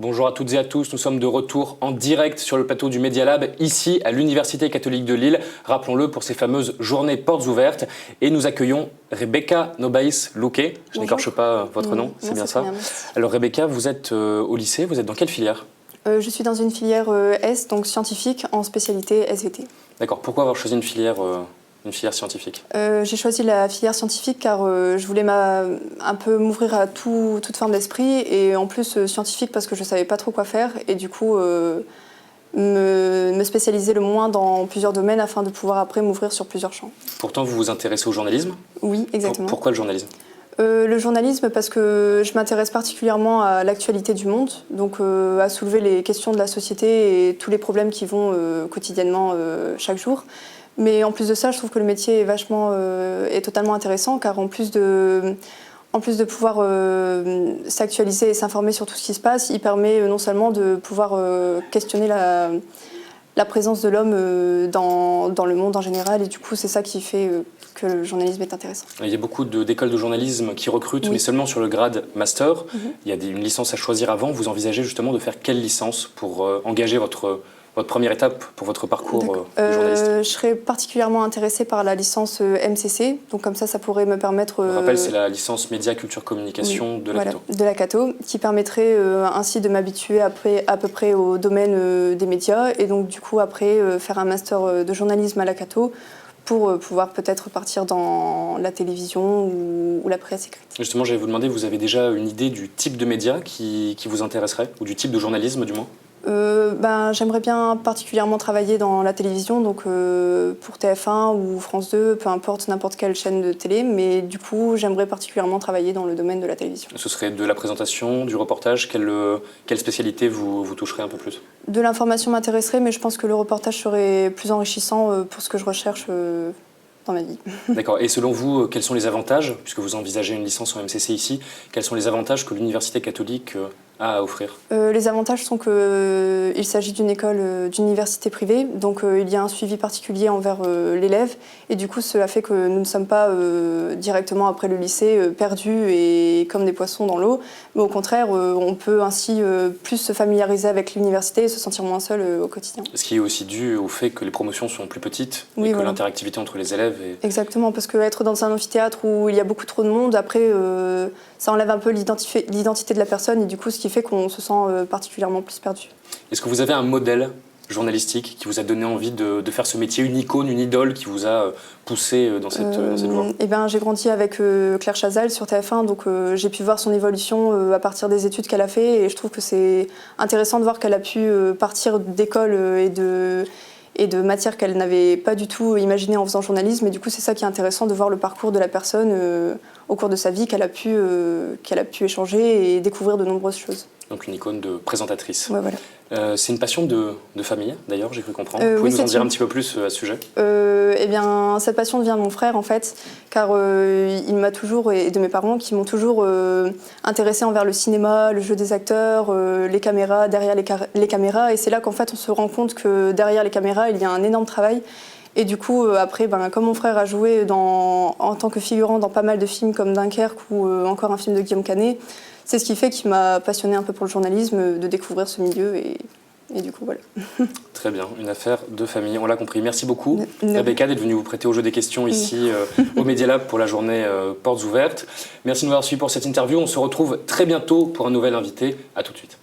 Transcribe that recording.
Bonjour à toutes et à tous, nous sommes de retour en direct sur le plateau du Media Lab, ici à l'Université catholique de Lille, rappelons-le pour ces fameuses journées portes ouvertes. Et nous accueillons Rebecca Nobaïs-Louquet, je n'écorche pas votre nom, c'est bien ça. Alors Rebecca, vous êtes au lycée, vous êtes dans quelle filière? Je suis dans une filière S, donc scientifique, en spécialité SVT. D'accord, pourquoi avoir choisi une filière scientifique? J'ai choisi la filière scientifique car je voulais un peu m'ouvrir à toute forme d'esprit et en plus scientifique parce que je ne savais pas trop quoi faire et du coup me spécialiser le moins dans plusieurs domaines afin de pouvoir après m'ouvrir sur plusieurs champs. Pourtant vous vous intéressez au journalisme? Oui, exactement. Pourquoi le journalisme? Le journalisme parce que je m'intéresse particulièrement à l'actualité du monde, donc à soulever les questions de la société et tous les problèmes qui vont quotidiennement chaque jour. Mais en plus de ça, je trouve que le métier est totalement intéressant car en plus de pouvoir s'actualiser et s'informer sur tout ce qui se passe, il permet non seulement de pouvoir questionner la présence de l'homme dans le monde en général et du coup c'est ça qui fait que le journalisme est intéressant. Il y a beaucoup d'écoles de journalisme qui recrutent, oui, mais seulement sur le grade master. Il y a une licence à choisir avant. Vous envisagez justement de faire quelle licence pour engager votre première étape pour votre parcours de journaliste? Je serais particulièrement intéressée par la licence MCC, donc comme ça pourrait me permettre... Je rappelle, c'est la licence Média, Culture, Communication de la Cato. De la Cato, qui permettrait ainsi de m'habituer à peu près au domaine des médias et donc du coup après faire un master de journalisme à la Cato pour pouvoir peut-être partir dans la télévision ou la presse écrite. Justement, j'allais vous demander, vous avez déjà une idée du type de média qui vous intéresserait, ou du type de journalisme du moins? J'aimerais bien particulièrement travailler dans la télévision, donc pour TF1 ou France 2, peu importe, n'importe quelle chaîne de télé, mais du coup j'aimerais particulièrement travailler dans le domaine de la télévision. Ce serait de la présentation, du reportage, quelle spécialité vous toucherait un peu plus? De l'information m'intéresserait, mais je pense que le reportage serait plus enrichissant pour ce que je recherche dans ma vie. D'accord, et selon vous, quels sont les avantages, puisque vous envisagez une licence en MCC ici, quels sont les avantages que l'Université catholique a à offrir? Les avantages sont qu'il s'agit d'une école, d'université privée, donc il y a un suivi particulier envers l'élève, et du coup cela fait que nous ne sommes pas directement après le lycée perdus et comme des poissons dans l'eau, mais au contraire on peut ainsi plus se familiariser avec l'université et se sentir moins seul au quotidien. Ce qui est aussi dû au fait que les promotions sont plus petites et que l'interactivité entre les élèves est... Exactement, parce qu'être dans un amphithéâtre où il y a beaucoup trop de monde, après ça enlève un peu l'identité de la personne et du coup ce qui fait qu'on se sent particulièrement plus perdu. Est-ce que vous avez un modèle journalistique qui vous a donné envie de faire ce métier, une icône, une idole qui vous a poussé dans cette voie? J'ai grandi avec Claire Chazal sur TF1, donc j'ai pu voir son évolution à partir des études qu'elle a fait et je trouve que c'est intéressant de voir qu'elle a pu partir d'école et de matières qu'elle n'avait pas du tout imaginé en faisant journalisme. Et du coup, c'est ça qui est intéressant de voir le parcours de la personne au cours de sa vie, qu'elle a pu échanger et découvrir de nombreuses choses. Donc une icône de présentatrice. Ouais, voilà. C'est une passion de famille, d'ailleurs, j'ai cru comprendre. Vous pouvez nous en dire un petit peu plus à ce sujet? Cette passion vient de mon frère, en fait, car il m'a toujours, et de mes parents, qui m'ont toujours intéressée envers le cinéma, le jeu des acteurs, les caméras, derrière les caméras. Et c'est là qu'en fait, on se rend compte que derrière les caméras, il y a un énorme travail. Et du coup, après, comme mon frère a joué en tant que figurant dans pas mal de films comme Dunkerque ou encore un film de Guillaume Canet, c'est ce qui fait qu'il m'a passionnée un peu pour le journalisme, de découvrir ce milieu et du coup, voilà. Très bien, une affaire de famille, on l'a compris. Merci beaucoup, Rebecca, d'être venue vous prêter au jeu des questions ici au Media Lab pour la journée Portes ouvertes. Merci de nous avoir suivis pour cette interview. On se retrouve très bientôt pour un nouvel invité. À tout de suite.